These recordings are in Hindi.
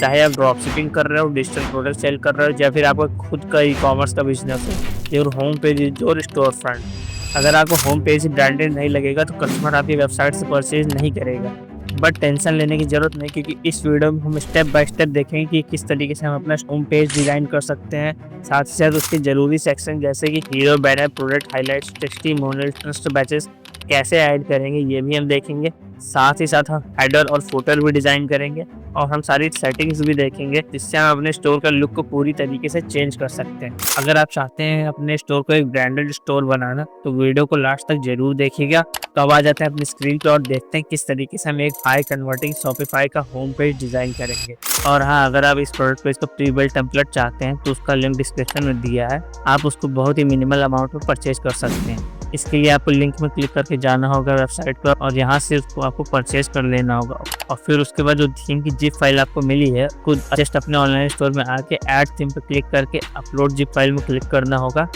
चाहे आप ड्रॉप शिपिंग कर रहे हो, डिजिटल प्रोडक्ट सेल कर रहे हो, या फिर आपका खुद का ई कॉमर्स का बिजनेस है और होम पेज और स्टोर फ्रंट। अगर आपको होम पेज ब्रांडेड नहीं लगेगा तो कस्टमर आपकी वेबसाइट से परचेज नहीं करेगा। बट टेंशन लेने की ज़रूरत नहीं, क्योंकि इस वीडियो में हम स्टेप बाय स्टेप देखेंगे कि किस तरीके से हम अपना होम पेज डिज़ाइन कर सकते हैं। साथ ही साथ उसके ज़रूरी सेक्शन जैसे कि hero, banner, product highlights, testimonial, trust batches कैसे ऐड करेंगे, ये भी हम देखेंगे। साथ ही साथ हम हेडर और फुटर भी डिज़ाइन करेंगे और हम सारी सेटिंग्स भी देखेंगे, जिससे हम अपने स्टोर का लुक को पूरी तरीके से चेंज कर सकते हैं। अगर आप चाहते हैं अपने स्टोर को एक ब्रांडेड स्टोर बनाना, तो वीडियो को लास्ट तक जरूर देखिएगा। तो अब आ जाते हैं अपनी स्क्रीन पे और देखते हैं किस तरीके से हम एक हाई कन्वर्टिंग शॉपिफाई का होम पेज डिज़ाइन करेंगे। और हाँ, अगर आप इस प्रोडक्ट पेज का प्री बिल्ट टेम्पलेट चाहते हैं तो उसका लिंक डिस्क्रिप्शन में दिया है, आप उसको बहुत ही मिनिमल अमाउंट में परचेज कर सकते हैं। इसके लिए आपको लिंक में क्लिक करके जाना होगा वेबसाइट पर और यहाँ से उसको आपको परचेज कर लेना होगा। और फिर उसके बाद जो थीम की जिप फाइल आपको मिली है, खुद जस्ट अपने ऑनलाइन स्टोर में आके ऐड थीम पर क्लिक करके अपलोड जिप फाइल में क्लिक करना होगा।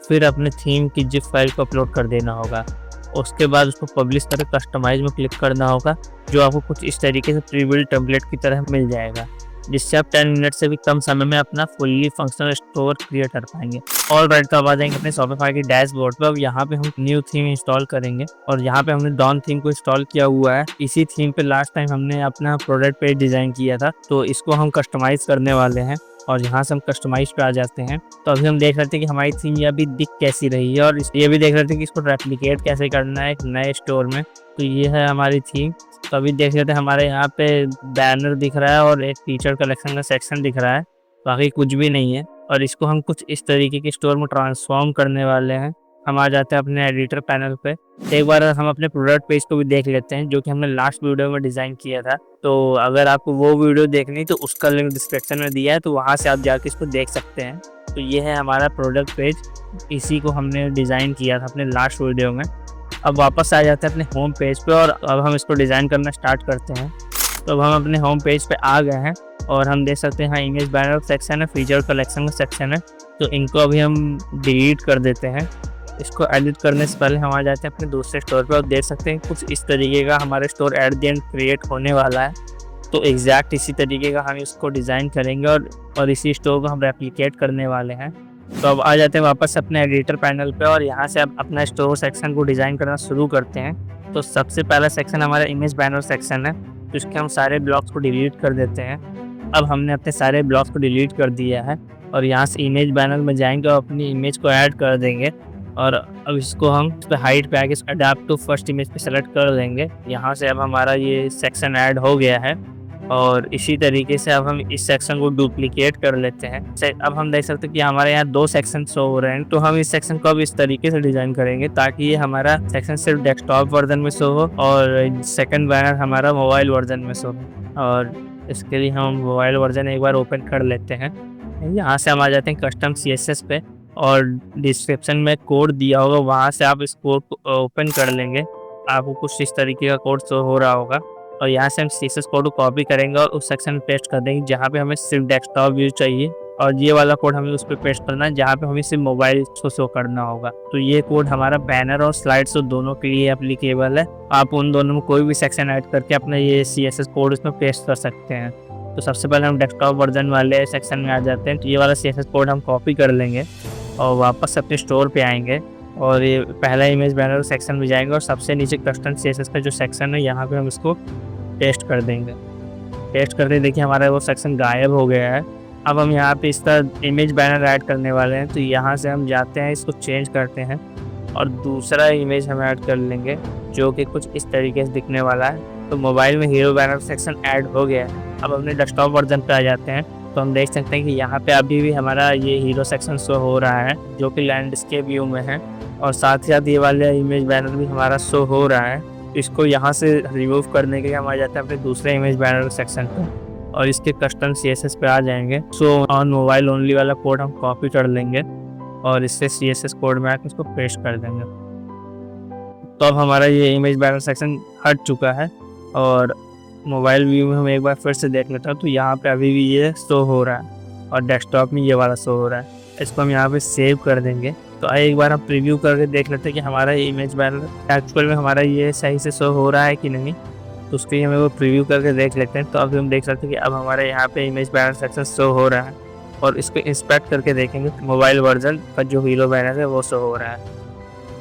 फिर अपने थीम की जिप फाइल को अपलोड कर देना होगा। उसके बाद उसको पब्लिश करके कस्टमाइज में क्लिक करना होगा, जो आपको कुछ इस तरीके से प्री बिल्ट टेम्पलेट की तरह मिल जाएगा, जिससे आप 10 मिनट से भी कम समय में अपना फुल्ली फंक्शनल स्टोर क्रिएट कर पाएंगे। ऑल राइट, तो अब आ जाएंगे अपने शॉपिफाई के डैशबोर्ड पर। अब यहाँ पे हम न्यू थीम इंस्टॉल करेंगे और यहाँ पे हमने डॉन थीम को इंस्टॉल किया हुआ है। इसी थीम पे लास्ट टाइम हमने अपना प्रोडक्ट पेज डिजाइन किया था, तो इसको हम कस्टमाइज करने वाले हैं और यहाँ से हम कस्टमाइज पे आ जाते हैं। तो अभी हम देख रहे थे कि हमारी थीम ये अभी दिख कैसी रही है और ये भी देख रहे थे कि इसको रेप्लिकेट कैसे करना है एक नए स्टोर में। तो ये है हमारी थीम। तो अभी देख लेते हैं, हमारे यहाँ पे बैनर दिख रहा है और एक टीचर कलेक्शन का सेक्शन दिख रहा है, बाकी कुछ भी नहीं है। और इसको हम कुछ इस तरीके के स्टोर में ट्रांसफॉर्म करने वाले हैं। हम आ जाते हैं अपने एडिटर पैनल पे। एक बार हम अपने प्रोडक्ट पेज को भी देख लेते हैं, जो कि हमने लास्ट वीडियो में डिज़ाइन किया था। तो अगर आपको वो वीडियो देखनी तो उसका लिंक डिस्क्रिप्शन में दिया है, तो वहाँ से आप जाके इसको देख सकते हैं। तो ये है हमारा प्रोडक्ट पेज, इसी को हमने डिज़ाइन किया था अपने लास्ट वीडियो में। अब वापस आ जाते हैं अपने होम पेज पे और अब हम इसको डिज़ाइन करना स्टार्ट करते हैं। तो अब हम अपने होम पेज पे आ गए हैं और हम देख सकते हैं हाँ, इमेज बैनर सेक्शन है, फीचर कलेक्शन का सेक्शन है। तो इनको अभी हम डिलीट कर देते हैं। इसको एडिट करने से पहले हम आ जाते हैं अपने दूसरे स्टोर पे और देख सकते हैं कुछ इस तरीके का हमारे store at the end create होने वाला है। तो एग्जैक्ट इसी तरीके का हम इसको डिज़ाइन करेंगे और इसी स्टोर को हम रेप्लिकेट करने वाले हैं। तो अब आ जाते हैं वापस अपने एडिटर पैनल पे और यहाँ से अब अपना स्टोर सेक्शन को डिज़ाइन करना शुरू करते हैं। तो सबसे पहला सेक्शन हमारा इमेज बैनर सेक्शन है, तो इसके हम सारे ब्लॉक्स को डिलीट कर देते हैं। अब हमने अपने सारे ब्लॉक्स को डिलीट कर दिया है और यहाँ से इमेज बैनर में जाएंगे और अपनी इमेज को ऐड कर देंगे। और अब इसको हम इस पर हाइट पे आके अडैप्ट टू फर्स्ट इमेज पे सेलेक्ट कर देंगे। यहाँ से अब हमारा ये सेक्शन ऐड हो गया है और इसी तरीके से अब हम इस सेक्शन को डुप्लीकेट कर लेते हैं। अब हम देख सकते हैं कि हमारे यहाँ 2 सेक्शन शो हो रहे हैं, तो हम इस सेक्शन को अब इस तरीके से डिज़ाइन करेंगे ताकि ये हमारा सेक्शन सिर्फ डेस्कटॉप वर्जन में शो हो और सेकंड बैनर हमारा मोबाइल वर्जन में शो हो। और इसके लिए हम मोबाइल वर्जन एक बार ओपन कर लेते हैं। यहाँ से हम आ जाते हैं कस्टम CSS पे और डिस्क्रिप्शन में कोड दिया होगा, वहाँ से आप इस कोड को ओपन कर लेंगे। आपको कुछ इस तरीके का कोड शो हो रहा होगा और यहाँ से हम CSS कोड को कॉपी करेंगे और उस सेक्शन में पेस्ट कर देंगे जहाँ पे हमें सिर्फ डेस्कटॉप व्यू चाहिए, और ये वाला कोड हमें उस पर पेस्ट करना है जहाँ पे हमें सिर्फ मोबाइल को शो करना होगा। तो ये कोड हमारा बैनर और स्लाइड शो दोनों के लिए एप्लीकेबल है। आप उन दोनों में कोई भी सेक्शन ऐड करके अपना ये CSS कोड इसमें पेस्ट कर सकते हैं। तो सबसे पहले हम डेस्कटॉप वर्जन वाले सेक्शन में आ जाते हैं। तो ये वाला CSS कोड हम कॉपी कर लेंगे और वापस अपने स्टोर पे आएंगे और ये पहला इमेज बैनर सेक्शन में जाएंगे और सबसे नीचे कस्टम CSS का जो सेक्शन है यहाँ पे हम इसको पेस्ट कर देंगे। पेस्ट करते देखिए हमारा वो सेक्शन गायब हो गया है। अब हम यहाँ पे इसका इमेज बैनर ऐड करने वाले हैं, तो यहाँ से हम जाते हैं, इसको चेंज करते हैं और दूसरा इमेज हम ऐड कर लेंगे जो कि कुछ इस तरीके से दिखने वाला है। तो मोबाइल में हीरो बैनर सेक्शन ऐड हो गया है। अब अपने डेस्कटॉप वर्जन पे आ जाते हैं, तो हम देख सकते हैं कि यहाँ पे अभी भी हमारा ये हीरो सेक्शन शो हो रहा है जो कि लैंडस्केप व्यू में है और साथ ही साथ ये वाला इमेज बैनर भी हमारा शो हो रहा है। इसको यहाँ से रिमूव करने के लिए हम आ जाते हैं अपने दूसरे इमेज बैनर सेक्शन पे और इसके कस्टम CSS पे आ जाएंगे। सो ऑन मोबाइल ओनली वाला कोड हम कॉपी कर लेंगे और इससे CSS कोड में आकर इसको पेस्ट कर देंगे। तो अब हमारा ये इमेज बैनर सेक्शन हट चुका है और मोबाइल व्यू में हम एक बार फिर से देख लेते हैं। तो यहाँ पे अभी भी ये शो हो रहा है और डेस्कटॉप में ये वाला शो हो रहा है। इसको हम यहाँ पे सेव कर देंगे। तो एक बार हम प्रीव्यू करके देख लेते हैं कि हमारा इमेज बैनर एक्चुअल में हमारा ये सही से शो हो रहा है कि नहीं। तो उसके लिए हमें वो प्रीव्यू करके देख लेते हैं। तो अभी हम देख सकते हैं कि अब हमारे यहाँ पे इमेज बैनर सेक्शन शो हो रहा है, और इसको इंस्पेक्ट करके देखेंगे तो मोबाइल वर्जन का जो हीरो बैनर है वो शो हो रहा है।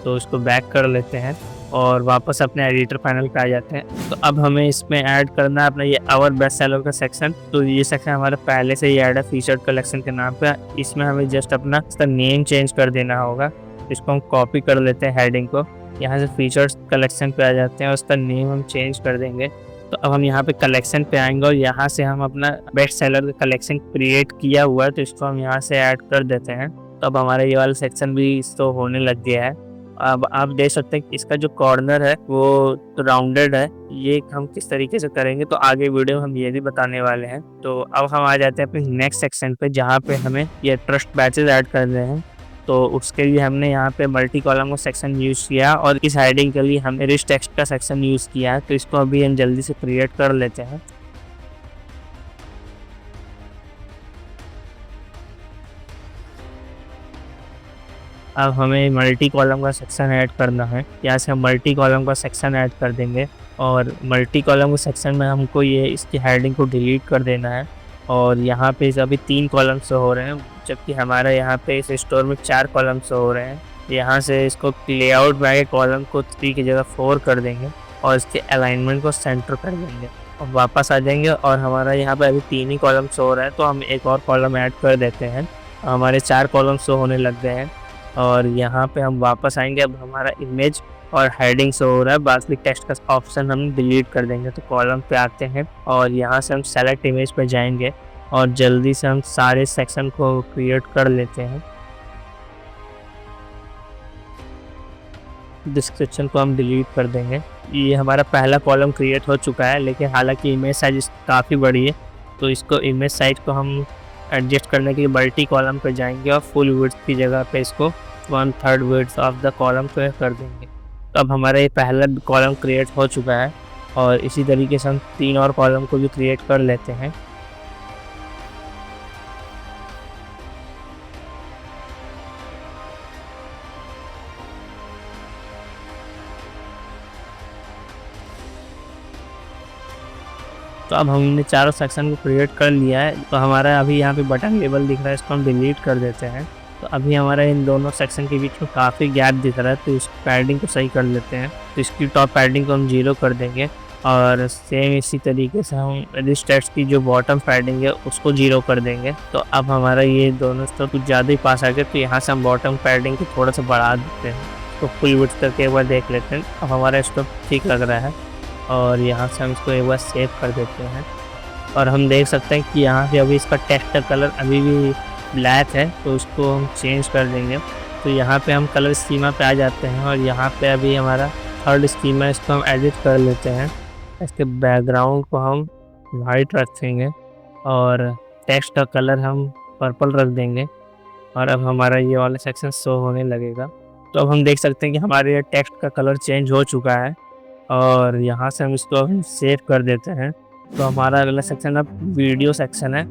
तो इसको बैक कर लेते हैं और वापस अपने एडिटर पैनल पे आ जाते हैं। तो अब हमें इसमें ऐड करना है अपना ये आवर बेस्ट सेलर का सेक्शन। तो ये सेक्शन हमारा पहले से ही ऐड है फीचर्ड कलेक्शन के नाम पे। इसमें हमें जस्ट अपना इसका नेम चेंज कर देना होगा। इसको हम कॉपी कर लेते हैं हेडिंग को, यहाँ से फीचर्स कलेक्शन पे आ जाते हैं और उसका नेम हम चेंज कर देंगे। तो अब हम यहाँ पे कलेक्शन पे आएंगे और यहाँ से हम अपना बेस्ट सेलर का कलेक्शन क्रिएट किया हुआ है, तो इसको हम यहाँ से ऐड कर देते हैं। तो अब हमारा ये वाला सेक्शन भी तो होने लग गया है। अब आप देख सकते हैं कि इसका जो कॉर्नर है वो राउंडेड है। ये हम किस तरीके से करेंगे तो आगे वीडियो में हम ये भी बताने वाले हैं। तो अब हम आ जाते हैं अपने नेक्स्ट सेक्शन पे, जहाँ पे हमें ये ट्रस्ट बैचेस ऐड करने हैं। तो उसके लिए हमने यहाँ पे मल्टी कॉलम का सेक्शन यूज़ किया और इस हेडिंग के लिए हमने रिच टेक्स्ट का सेक्शन यूज़ किया है। तो इसको अभी हम जल्दी से क्रिएट कर लेते हैं। अब हमें मल्टी कॉलम का सेक्शन ऐड करना है। यहाँ से हम मल्टी कॉलम का सेक्शन ऐड कर देंगे और मल्टी कॉलम के सेक्शन में हमको ये इसकी हेडिंग को डिलीट कर देना है। और यहाँ पे अभी 3 कॉलम शो हो रहे हैं, जबकि हमारा यहाँ पे इस स्टोर में 4 कॉलम शो हो रहे हैं। यहाँ से इसको लेआउट में आगे कॉलम को 3 की जगह 4 कर देंगे और इसके अलाइनमेंट को सेंटर कर देंगे और वापस आ जाएंगे। और हमारा यहाँ पे अभी 3 ही कॉलम शो हो रहा है, तो हम एक और कॉलम ऐड कर देते हैं। हमारे 4 कॉलम शो होने लग गए हैं और यहाँ पे हम वापस आएंगे। अब हमारा इमेज और हेडिंग शो हो रहा है, बाकी टेक्स्ट का ऑप्शन हम डिलीट कर देंगे। तो कॉलम पे आते हैं और यहाँ से हम सेलेक्ट इमेज पे जाएंगे और जल्दी से हम सारे सेक्शन को क्रिएट कर लेते हैं। डिस्क्रिप्शन को हम डिलीट कर देंगे। ये हमारा पहला कॉलम क्रिएट हो चुका है, लेकिन हालांकि इमेज साइज काफ़ी बड़ी है, तो इसको इमेज साइज को हम एडजस्ट करने के लिए मल्टी कॉलम पर जाएंगे और फुल विड्थ की जगह पे इसको 1/3 विड्थ ऑफ द कॉलम पे कर देंगे। तो अब हमारा ये पहला कॉलम क्रिएट हो चुका है और इसी तरीके से हम 3 और कॉलम को भी क्रिएट कर लेते हैं। तो अब हमने चारों सेक्शन को क्रिएट कर लिया है। तो हमारा अभी यहाँ पे बटन लेबल दिख रहा है, इसको हम डिलीट कर देते हैं। तो अभी हमारा इन दोनों सेक्शन के बीच में काफ़ी गैप दिख रहा है, तो इस पैडिंग को सही कर लेते हैं। तो इसकी टॉप पैडिंग को हम 0 कर देंगे और सेम इसी तरीके से हम रिच टेक्स्ट की जो बॉटम पैडिंग है उसको 0 कर देंगे। तो अब हमारा ये दोनों तो कुछ ज़्यादा ही पास आ गए, तो यहाँ से हम बॉटम पैडिंग को थोड़ा सा बढ़ा देते हैं। तो फुल विड्थ करके एक बार देख लेते हैं। अब हमारा इसको ठीक लग रहा है और यहाँ से हम इसको एक बार सेव कर देते हैं। और हम देख सकते हैं कि यहाँ पे अभी इसका टेक्स्ट का कलर अभी भी ब्लैक है, तो उसको हम चेंज कर देंगे। तो यहाँ पे हम कलर स्कीमा पे आ जाते हैं और यहाँ पे अभी हमारा थर्ड स्कीमा, इसको हम एडिट कर लेते हैं। इसके बैकग्राउंड को हम वाइट रखेंगे और टेक्स्ट का कलर हम पर्पल रख देंगे और अब हमारा ये वाला सेक्शन शो होने लगेगा। तो अब हम देख सकते हैं कि हमारे टेक्स्ट का कलर चेंज हो चुका है और यहाँ से हम इसको सेव कर देते हैं। तो हमारा अगला सेक्शन अब वीडियो सेक्शन है।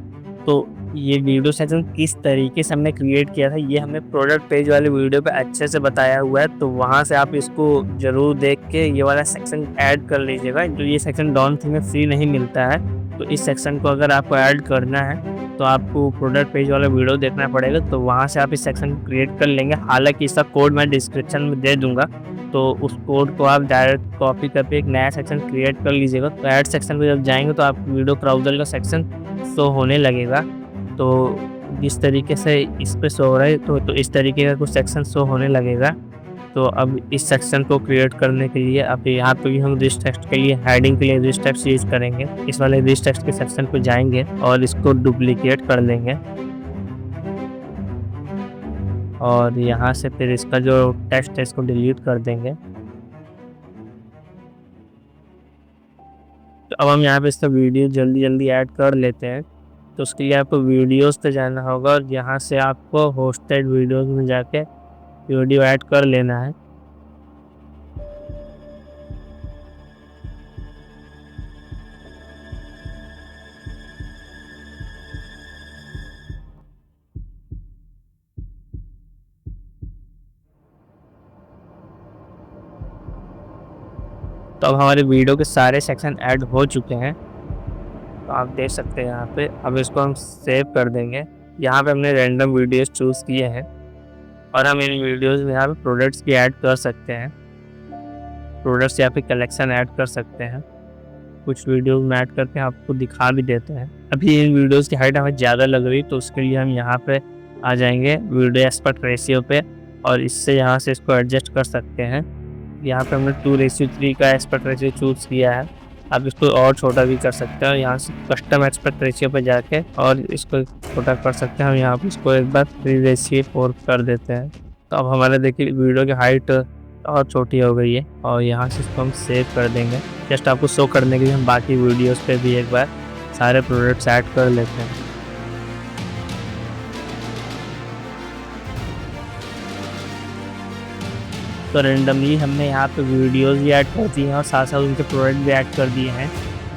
तो ये वीडियो सेक्शन किस तरीके से हमने क्रिएट किया था ये हमने प्रोडक्ट पेज वाले वीडियो पे अच्छे से बताया हुआ है, तो वहाँ से आप इसको ज़रूर देख के ये वाला सेक्शन ऐड कर लीजिएगा। जो ये सेक्शन डॉन थीम में फ्री नहीं मिलता है, तो इस सेक्शन को अगर आपको ऐड करना है तो आपको प्रोडक्ट पेज वाला वीडियो देखना पड़ेगा। तो वहाँ से आप इस सेक्शन को क्रिएट कर लेंगे। हालांकि इसका कोड मैं डिस्क्रिप्शन में दे दूँगा, तो उस कोड को आप डायरेक्ट कॉपी करके एक नया सेक्शन क्रिएट कर लीजिएगा। तो ऐड सेक्शन पे जब जाएंगे तो आप वीडियो ब्राउज़र का सेक्शन शो होने लगेगा। तो जिस तरीके से इस पे शो हो रहा है तो इस तरीके का कुछ सेक्शन शो होने लगेगा। तो अब इस सेक्शन को क्रिएट करने के लिए अब यहाँ पे भी हम रिच टेक्स्ट के लिए हेडिंग के लिए रिच टेक्स्ट यूज करेंगे। इस वाले रिच टेक्स्ट के सेक्शन पे जाएंगे और इसको डुप्लीकेट कर लेंगे और यहाँ से फिर इसका जो टेक्स्ट है इसको डिलीट कर देंगे। तो अब हम यहाँ पे इसका वीडियो जल्दी जल्दी ऐड कर लेते हैं। तो उसके लिए आपको वीडियोस पे जाना होगा और यहाँ से आपको होस्टेड वीडियोस में जाके वीडियो ऐड कर लेना है। तो अब हमारे वीडियो के सारे सेक्शन ऐड हो चुके हैं, तो आप देख सकते हैं यहाँ पे। अब इसको हम सेव कर देंगे। यहाँ पे हमने रैंडम वीडियोस चूज़ किए हैं और हम इन वीडियोस में यहाँ पे प्रोडक्ट्स भी ऐड कर सकते हैं। प्रोडक्ट्स या फिर कलेक्शन ऐड कर सकते हैं। कुछ वीडियोस में ऐड करके आपको दिखा भी देते हैं। अभी इन वीडियोस की हाइट हमें ज़्यादा लग रही, तो उसके लिए हम यहाँ पे आ जाएंगे वीडियो एस्पेक्ट रेशियो पे और इससे यहाँ से इसको एडजस्ट कर सकते हैं। यहाँ पे हमने 2:3 का एस्पेक्ट रेशियो चूज़ किया है। आप इसको और छोटा भी कर सकते हैं। यहाँ से कस्टम एस्पेक्ट रेशियो पे जाके और इसको छोटा कर सकते हैं। हम यहाँ पे इसको एक बार 3:4 कर देते हैं। तो अब हमारे देखिए वीडियो की हाइट और छोटी हो गई है और यहाँ से इसको हम सेव कर देंगे। जस्ट आपको शो करने के लिए हम बाकी वीडियोस पे भी एक बार सारे प्रोडक्ट्स ऐड कर लेते हैं। तो रेंडमली हमने यहाँ पे वीडियोस भी ऐड कर दिए हैं और साथ साथ उनके प्रोडक्ट भी ऐड कर दिए हैं।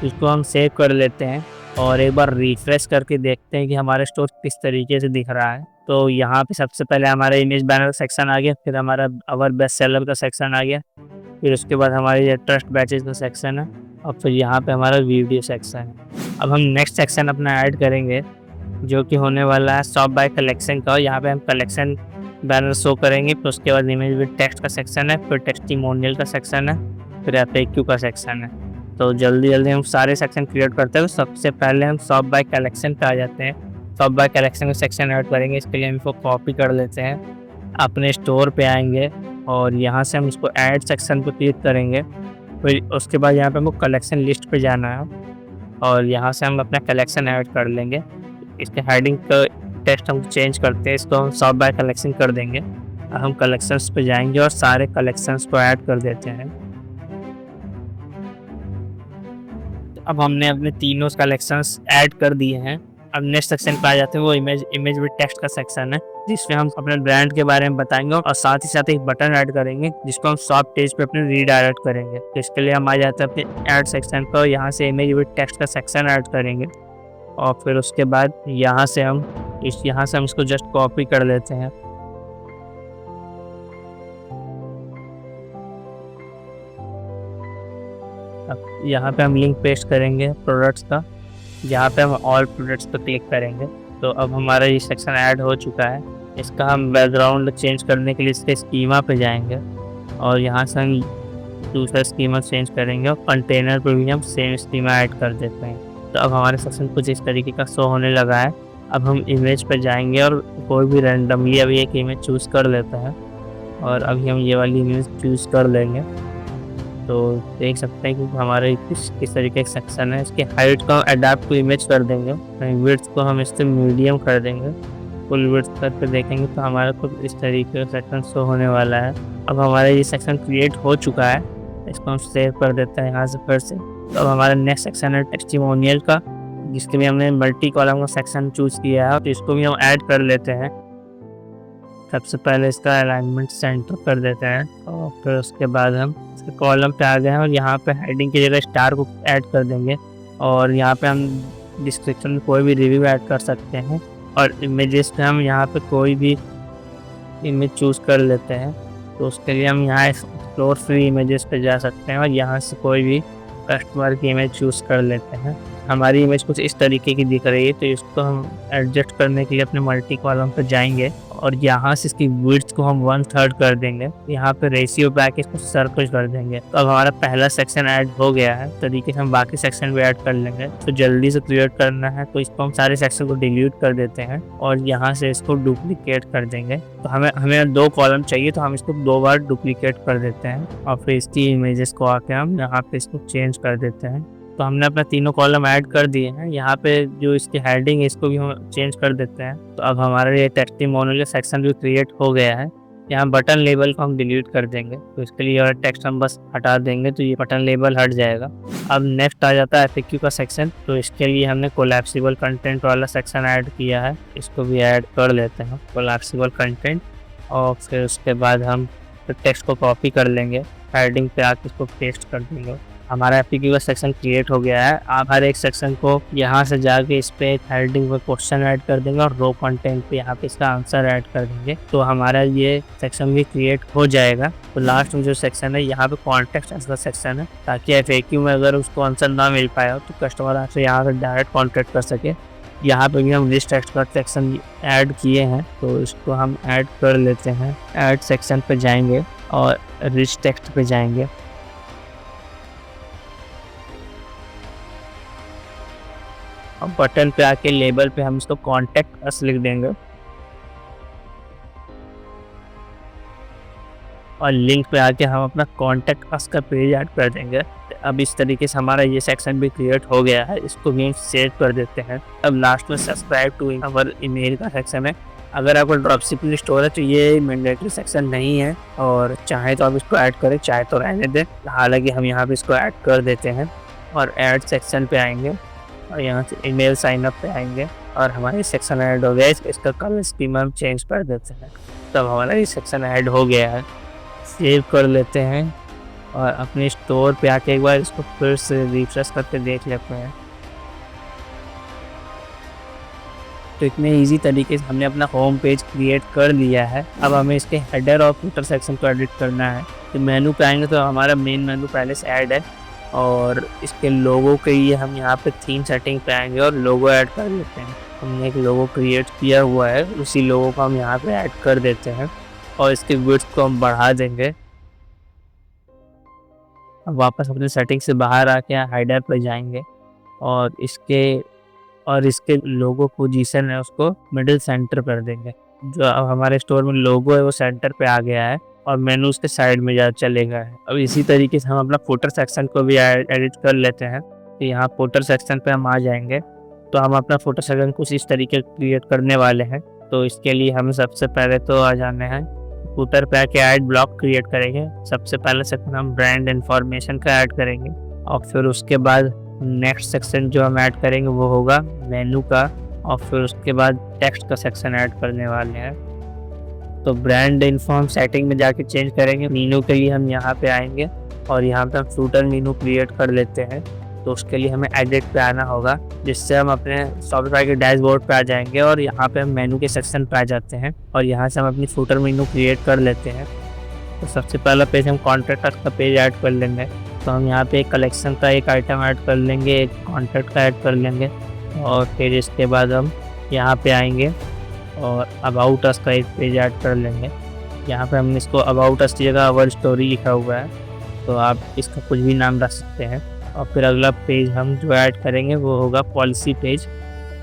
इसको हम सेव कर लेते हैं और एक बार रिफ्रेश करके देखते हैं कि हमारा स्टोर किस तरीके से दिख रहा है। तो यहाँ पे सबसे पहले हमारा इमेज बैनर सेक्शन आ गया, फिर हमारा अवर बेस्ट सेलर का सेक्शन आ गया, फिर उसके बाद हमारे ट्रस्ट बैचेस का सेक्शन है और फिर यहाँ पे हमारा वीडियो सेक्शन है। अब हम नेक्स्ट सेक्शन अपना ऐड करेंगे जो कि होने वाला है शॉप बाय कलेक्शन का। यहाँ पे हम कलेक्शन बैनर शो करेंगे, फिर उसके बाद इमेज विद टेक्स्ट का सेक्शन है, फिर टेस्टिमोनियल का सेक्शन है, फिर FAQ का सेक्शन है। तो जल्दी हम सारे सेक्शन क्रिएट करते हैं। सबसे पहले हम शॉप बाय कलेक्शन पे आ जाते हैं। शॉप बाय कलेक्शन का सेक्शन ऐड करेंगे। इसके लिए हम इसको कॉपी कर लेते हैं, अपने स्टोर पे आएंगे और यहाँ से हम इसको ऐड सेक्शन पे क्लिक करेंगे। फिर उसके बाद यहाँ पे हमको कलेक्शन लिस्ट पे जाना है और यहाँ से हम अपना कलेक्शन ऐड कर लेंगे। इसके हेडिंग का टेक्स्ट हम चेंज करते हैं, इसको हम शॉप बाय कलेक्शन कर देंगे। हम कलेक्शंस पे जाएंगे और सारे कलेक्शंस को ऐड कर देते हैं। अब हमने अपने तीनों कलेक्शंस ऐड कर दिए हैं। अब नेक्स्ट सेक्शन पे आ जाते हैं, वो इमेज विद टेक्स्ट का सेक्शन है जिसमें हम अपने ब्रांड के बारे में बताएंगे और साथ ही साथ एक बटन ऐड करेंगे जिसको हम शॉप पेज पे अपने रीडायरेक्ट करेंगे। तो इसके लिए हम आ जाते हैं अपने ऐड सेक्शन पर, यहाँ से इमेज विद टेक्स्ट का सेक्शन ऐड करेंगे और फिर उसके बाद यहाँ से हम इसको जस्ट कॉपी कर लेते हैं। अब यहाँ पे हम लिंक पेस्ट करेंगे प्रोडक्ट्स का, जहाँ पे हम ऑल प्रोडक्ट्स पर क्लिक करेंगे। तो अब हमारा ये सेक्शन ऐड हो चुका है। इसका हम बैकग्राउंड चेंज करने के लिए इसके स्कीमा पे जाएंगे और यहाँ से हम दूसरा स्कीमा चेंज करेंगे और कंटेनर पर भी हम सेम स्कीमा ऐड कर देते हैं। तो अब हमारे सेक्शन कुछ इस तरीके का शो होने लगा है। अब हम इमेज पर जाएंगे और कोई भी रैंडमली अभी एक इमेज चूज़ कर लेता है और अभी हम ये वाली इमेज चूज़ कर लेंगे। तो देख सकते हैं कि हमारे किस तरीके का सेक्शन है। इसके हाइट को अडैप्ट टू इमेज कर देंगे, विड्थ को हम इससे मीडियम कर देंगे। फुल विड्थ करके देखेंगे तो हमारा कुछ इस तरीके का सेक्शन शो होने वाला है। अब हमारा ये सेक्शन क्रिएट हो चुका है। इसको हम सेव कर देते हैं यहाँ से फिर से। तो अब हमारा नेक्स्ट सेक्शन है टेस्टिमोनियल का, जिसके लिए हमने मल्टी कॉलम का सेक्शन चूज़ किया है। तो इसको भी हम ऐड कर लेते हैं। सबसे पहले इसका अलाइनमेंट सेंटर कर देते हैं और फिर उसके बाद हम इसके कॉलम पे आ गए हैं और यहाँ पे हेडिंग की जगह स्टार को ऐड कर देंगे और यहाँ पे हम डिस्क्रिप्शन में कोई भी रिव्यू ऐड कर सकते हैं और इमेजेस पे हम यहाँ पे कोई भी इमेज चूज़ कर लेते हैं। तो उसके लिए हम यहाँ एक्सप्लोर फ्री इमेजेस पे जा सकते हैं और यहाँ से कोई भी कस्टमर की इमेज चूज़ कर लेते हैं। हमारी इमेज कुछ इस तरीके की दिख रही है, तो इसको हम एडजस्ट करने के लिए अपने मल्टी कॉलम पर जाएंगे और यहाँ से इसकी विड्थ को हम 1/3 कर देंगे। यहाँ पे रेशियो पे आके इसको सर्कल कर देंगे। तो अब हमारा पहला सेक्शन ऐड हो गया है। तरीके से हम बाकी सेक्शन भी ऐड कर लेंगे। तो जल्दी से क्रिएट करना है तो इसको हम सारे सेक्शन को डिलीट कर देते हैं और यहाँ से इसको डुप्लीकेट कर देंगे। तो हमें 2 कॉलम चाहिए, तो हम इसको 2 बार डुप्लीकेट कर देते हैं और फिर इसकी इमेजेस को आके हम यहाँ पे इसको चेंज कर देते हैं। तो हमने अपना तीनों कॉलम ऐड कर दिए हैं। यहाँ पे जो इसकी हेडिंग है इसको भी हम चेंज कर देते हैं। तो अब हमारा ये टेस्टिमोनियल सेक्शन भी क्रिएट हो गया है। यहाँ बटन लेबल को हम डिलीट कर देंगे, तो इसके लिए और टेक्स्ट हम बस हटा देंगे तो ये बटन लेबल हट जाएगा। अब नेक्स्ट आ जाता है FAQ का सेक्शन। तो इसके लिए हमने कोलैप्सिबल कंटेंट वाला सेक्शन ऐड किया है, इसको भी ऐड कर लेते हैं कोलैप्सिबल कंटेंट। और फिर उसके बाद हम टेक्स्ट को कॉपी कर लेंगे, हेडिंग पे आके इसको पेस्ट कर देंगे हमारा एफएक्यू का सेक्शन क्रिएट हो गया है। आप हर एक सेक्शन को यहाँ से जाके इस पे हेडिंग में क्वेश्चन ऐड कर देंगे और रो कंटेंट पे यहाँ पे इसका आंसर ऐड कर देंगे, तो हमारा ये सेक्शन भी क्रिएट हो जाएगा। तो लास्ट में जो सेक्शन है यहाँ पे कॉन्टेक्स्ट आंसर सेक्शन है, ताकि एफएक्यू में अगर उसको आंसर ना मिल पाया तो कस्टमर आपसे यहाँ से डायरेक्ट कॉन्टेक्ट कर सके। यहाँ पे भी हम रिच टेक्स्ट का सेक्शन ऐड किए हैं, तो इसको हम ऐड कर लेते हैं। ऐड सेक्शन पे जाएंगे और रिच टेक्स्ट पे जाएंगे। अब बटन पे आके लेबल पे हम इसको कॉन्टेक्ट अस लिख देंगे और लिंक पे आके हम अपना कॉन्टेक्ट अस का पेज ऐड कर देंगे। अब इस तरीके से हमारा ये सेक्शन भी क्रिएट हो गया है। इसको भी हम सेव कर देते हैं। अब लास्ट में सब्सक्राइब टू अवर ईमेल का सेक्शन है। अगर आपको ड्रॉपशिपिंग स्टोर है तो ये मैंडेटरी सेक्शन नहीं है, और चाहे तो आप इसको ऐड करें, चाहे तो रहने दें। हालांकि हम यहाँ पे इसको ऐड कर देते हैं और ऐड सेक्शन पे आएंगे और यहाँ से ईमेल साइन अप पे आएंगे और हमारे सेक्शन ऐड हो गया है। इसका कलर स्कीम हम चेंज कर देते हैं। तब हमारा ये सेक्शन ऐड हो गया है। सेव कर लेते हैं और अपने स्टोर पे आके एक बार इसको फिर से रिफ्रेश करके देख लेते हैं। तो इतने इजी तरीके से हमने अपना होम पेज क्रिएट कर लिया है। अब हमें इसके हेडर और फुटर सेक्शन को एडिट करना है। तो मेनू पे आएंगे तो हमारा मेन मेनू पहले से ऐड है, और इसके लोगो के लिए हम यहाँ पे थीम सेटिंग पे आएंगे और लोगो ऐड कर देते हैं। हमने एक लोगो क्रिएट किया हुआ है, उसी लोगो को हम यहाँ पे ऐड कर देते हैं और इसके विड्थ को हम बढ़ा देंगे। अब वापस अपने सेटिंग से बाहर आके हाइडर पर जाएंगे और इसके लोगो पोजीशन है उसको मिडिल सेंटर कर देंगे। जो अब हमारे स्टोर में लोगो है वो सेंटर पे आ गया है और मेनू उसके साइड में जा चलेगा है। अब इसी तरीके से हम अपना फुटर सेक्शन को भी एडिट कर लेते हैं। तो यहाँ फुटर सेक्शन पे हम आ जाएंगे, तो हम अपना फुटर सेक्शन कुछ इस तरीके क्रिएट करने वाले हैं। तो इसके लिए हमें सबसे पहले तो आ जाने हैं फुटर पे आके ऐड ब्लॉक क्रिएट करेंगे। सबसे पहले सेक्शन हम ब्रांड इन्फॉर्मेशन का ऐड करेंगे और फिर उसके बाद नेक्स्ट सेक्शन जो हम ऐड करेंगे वो होगा मेनू का, और फिर उसके बाद टेक्स्ट का सेक्शन ऐड करने वाले हैं। तो ब्रांड इन्फॉर्म सेटिंग में जाके चेंज करेंगे। मेनू के लिए हम यहाँ पे आएंगे और यहाँ पे हम फूटर मेनू क्रिएट कर लेते हैं। तो उसके लिए हमें एडिट पे आना होगा, जिससे हम अपने शॉपिफाई के डैशबोर्ड पे आ जाएंगे और यहाँ पे हम मेनू के सेक्शन पे आ जाते हैं और यहाँ से हम अपनी फूटर मेनू क्रिएट कर लेते हैं। तो सबसे पहला पेज हम कॉन्टैक्ट का पेज ऐड कर लेंगे। तो हम यहाँ पे एक कलेक्शन का एक आइटम ऐड कर लेंगे, एक कॉन्टैक्ट का ऐड कर लेंगे और फिर इसके बाद हम यहाँ पे आएंगे और अबाउट अस का एक पेज ऐड कर लेंगे। यहाँ पे हमने इसको अबाउट अस की जगह अवर स्टोरी लिखा हुआ है, तो आप इसका कुछ भी नाम रख सकते हैं। और फिर अगला पेज हम जो ऐड करेंगे वो होगा पॉलिसी पेज।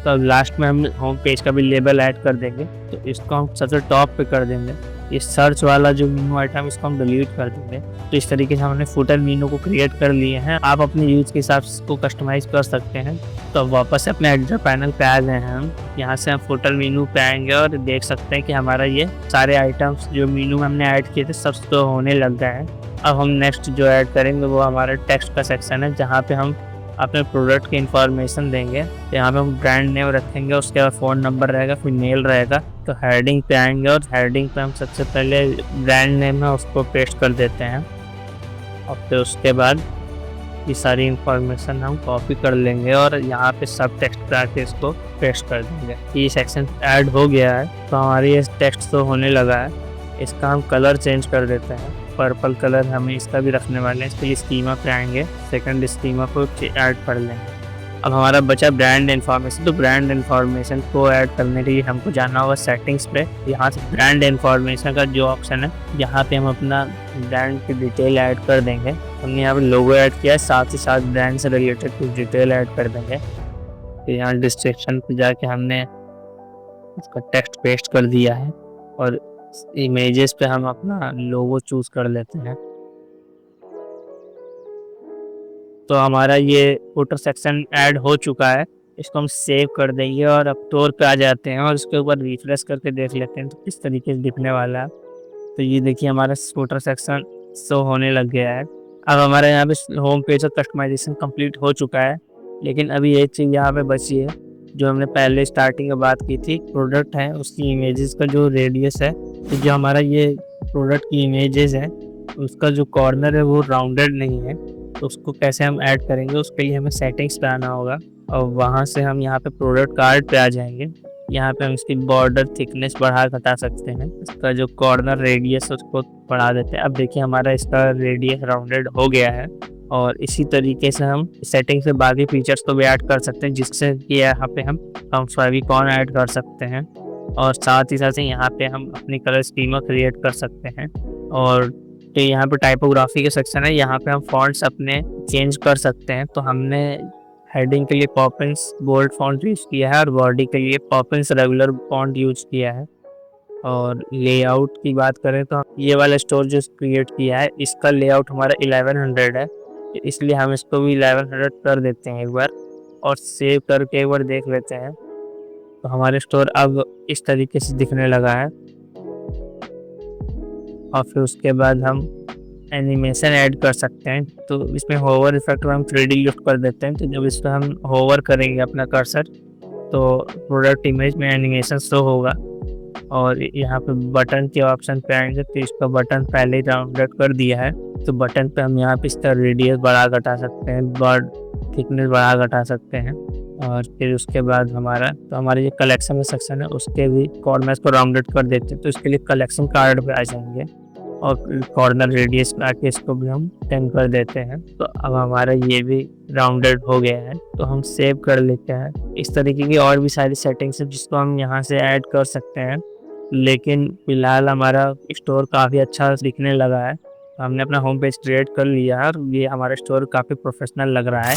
तो अब लास्ट में हम होम पेज का भी लेबल ऐड कर देंगे। तो इसको हम सबसे टॉप पे कर देंगे। ये सर्च वाला जो मेनू आइटम इसको हम डिलीट कर देंगे। तो इस तरीके से हमने फुटर मेनू को क्रिएट कर लिए हैं। आप अपने यूज के हिसाब से इसको कस्टमाइज कर सकते हैं। तो अब वापस से अपने एडिटर पैनल पे आ गए हैं हम। यहाँ से हम फुटर मेनू पे आएंगे और देख सकते हैं कि हमारा ये सारे आइटम्स जो मेनू में हमने ऐड किए थे सब तो होने लग गए हैं। अब हम नेक्स्ट जो ऐड करेंगे वो हमारा टेक्स्ट का सेक्शन है, जहाँ पे हम अपने प्रोडक्ट की इंफॉर्मेशन देंगे। तो यहाँ पे हम ब्रांड नेम रखेंगे, उसके बाद फ़ोन नंबर रहेगा, फिर मेल रहेगा। तो हेडिंग पे आएंगे और हेडिंग पे हम सबसे पहले ब्रांड नेम है उसको पेस्ट कर देते हैं और फिर उसके बाद ये सारी इंफॉर्मेशन हम कॉपी कर लेंगे और यहाँ पे सब टेक्स्ट पे आके इसको पेस्ट कर देंगे। ये सेक्शन ऐड हो गया है, तो हमारी ये टेक्स्ट तो होने लगा है। इसका हम कलर चेंज कर देते हैं, पर्पल कलर हमें इसका भी रखने वाले हैं। तो ये स्कीमा पे आएंगे, सेकंड स्कीमा को ऐड कर लेंगे। अब हमारा बचा ब्रांड इन्फॉर्मेशन। तो ब्रांड इन्फॉर्मेशन को ऐड करने के लिए हमको जाना होगा सेटिंग्स पे। यहाँ से ब्रांड इन्फॉर्मेशन का जो ऑप्शन है यहाँ पे हम अपना ब्रांड की डिटेल ऐड कर देंगे। हमने यहाँ पे लोगो ऐड किया है, साथ ही साथ ब्रांड से रिलेटेड कुछ डिटेल ऐड कर देंगे। तो यहाँ डिस्क्रिप्शन पे जाके हमने इसका टेक्स्ट पेस्ट कर दिया है और इमेजेस पे हम अपना लोगो चूज कर लेते हैं। तो हमारा ये फुटर सेक्शन ऐड हो चुका है। इसको हम सेव कर देंगे और अब स्टोर पे आ जाते हैं और इसके ऊपर रिफ्रेश करके देख लेते हैं तो किस तरीके से दिखने वाला है। तो ये देखिए हमारा फुटर सेक्शन शो होने लग गया है। अब हमारे यहाँ पे होम पेज और कस्टमाइजेशन कंप्लीट हो चुका है, लेकिन अभी एक चीज़ यहाँ पे बची है जो हमने पहले स्टार्टिंग में बात की थी। प्रोडक्ट है उसकी इमेजेस का जो रेडियस है, तो जो हमारा ये प्रोडक्ट की इमेजेस है उसका जो कॉर्नर है वो राउंडेड नहीं है। तो उसको कैसे हम ऐड करेंगे, उसके लिए हमें सेटिंग्स पे आना होगा और वहाँ से हम यहाँ पे प्रोडक्ट कार्ड पे आ जाएंगे। यहाँ पे हम इसकी बॉर्डर थिकनेस बढ़ा घटा सकते हैं, इसका जो कॉर्नर रेडियस है उसको बढ़ा देते हैं। अब देखिए हमारा इसका रेडियस राउंडेड हो गया है और इसी तरीके से हम सेटिंग से बाकी फीचर्स को भी ऐड कर सकते हैं, जिससे कि यहाँ पे हम फेविकॉन ऐड कर सकते हैं और साथ ही साथ यहाँ पे हम अपनी कलर स्कीमा क्रिएट कर सकते हैं। और तो यहाँ पे टाइपोग्राफी के सेक्शन है, यहाँ पे हम फॉन्ट्स अपने चेंज कर सकते हैं। तो हमने हेडिंग के लिए पॉपिंस बोल्ड फॉन्ट यूज़ किया है और बॉडी के लिए पॉपिंस रेगुलर फॉन्ट यूज़ किया है। और लेआउट की बात करें तो ये वाला स्टोर जो क्रिएट किया है इसका लेआउट हमारा 1100 है, इसलिए हम इसको भी 1100 कर देते हैं एक बार और सेव करके एक बार देख लेते हैं। तो हमारे स्टोर अब इस तरीके से दिखने लगा है। और फिर उसके बाद हम एनिमेशन ऐड कर सकते हैं। तो इसमें होवर इफेक्ट में हम 3D लिफ्ट कर देते हैं। तो जब इस पर हम होवर करेंगे अपना कर्सर तो प्रोडक्ट इमेज में एनिमेशन शो होगा। और यहाँ पे बटन के ऑप्शन पे आएंगे तो इसका बटन पहले ही राउंडेड कर दिया है, तो बटन पे हम यहाँ पे इसका रेडियस बढ़ा घटा सकते हैं, बॉर्ड थिकनेस बढ़ा घटा सकते हैं। और फिर उसके बाद हमारे ये कलेक्शन में सेक्शन है उसके भी कॉर्नर्स को राउंडेड कर देते हैं। तो इसके लिए कलेक्शन कार्ड पे आ जाएंगे और कॉर्नर रेडियस में आके इसको भी हम 10 कर देते हैं। तो अब हमारा ये भी राउंडेड हो गया है, तो हम सेव कर लेते हैं। इस तरीके की और भी सारी सेटिंग्स हैं जिसको हम यहाँ से ऐड कर सकते हैं, लेकिन फिलहाल हमारा स्टोर काफ़ी अच्छा दिखने लगा है। हमने अपना होम पेज क्रिएट कर लिया है और ये हमारा स्टोर काफ़ी प्रोफेशनल लग रहा है।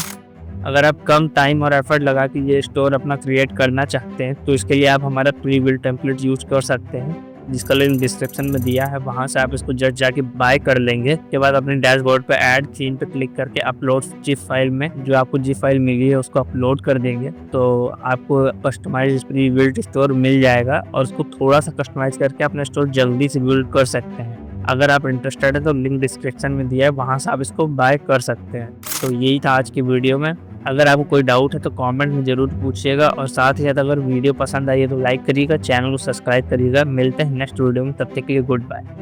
अगर आप कम टाइम और एफर्ट लगा के ये स्टोर अपना क्रिएट करना चाहते हैं तो इसके लिए आप हमारा प्री बिल्ट टेम्पलेट यूज़ कर सकते हैं, जिसका लिंक डिस्क्रिप्शन में दिया है। वहाँ से आप इसको जस्ट जाके बाय कर लेंगे। उसके बाद अपने डैशबोर्ड पे ऐड थीम पे क्लिक करके अपलोड जिप फाइल में जो आपको जिप फाइल मिली है उसको अपलोड कर देंगे तो आपको कस्टमाइज प्री बिल्ट स्टोर मिल जाएगा और उसको थोड़ा सा कस्टमाइज करके अपना स्टोर जल्दी से बिल्ड कर सकते हैं। अगर आप इंटरेस्टेड है तो लिंक डिस्क्रिप्शन में दिया है, वहाँ से आप इसको बाय कर सकते हैं। तो यही था आज की वीडियो में। अगर आपको कोई डाउट है तो कमेंट में ज़रूर पूछिएगा और साथ ही साथ अगर वीडियो पसंद आई है तो लाइक करिएगा, चैनल को सब्सक्राइब करिएगा। मिलते हैं नेक्स्ट वीडियो में, तब तक के लिए गुड बाय।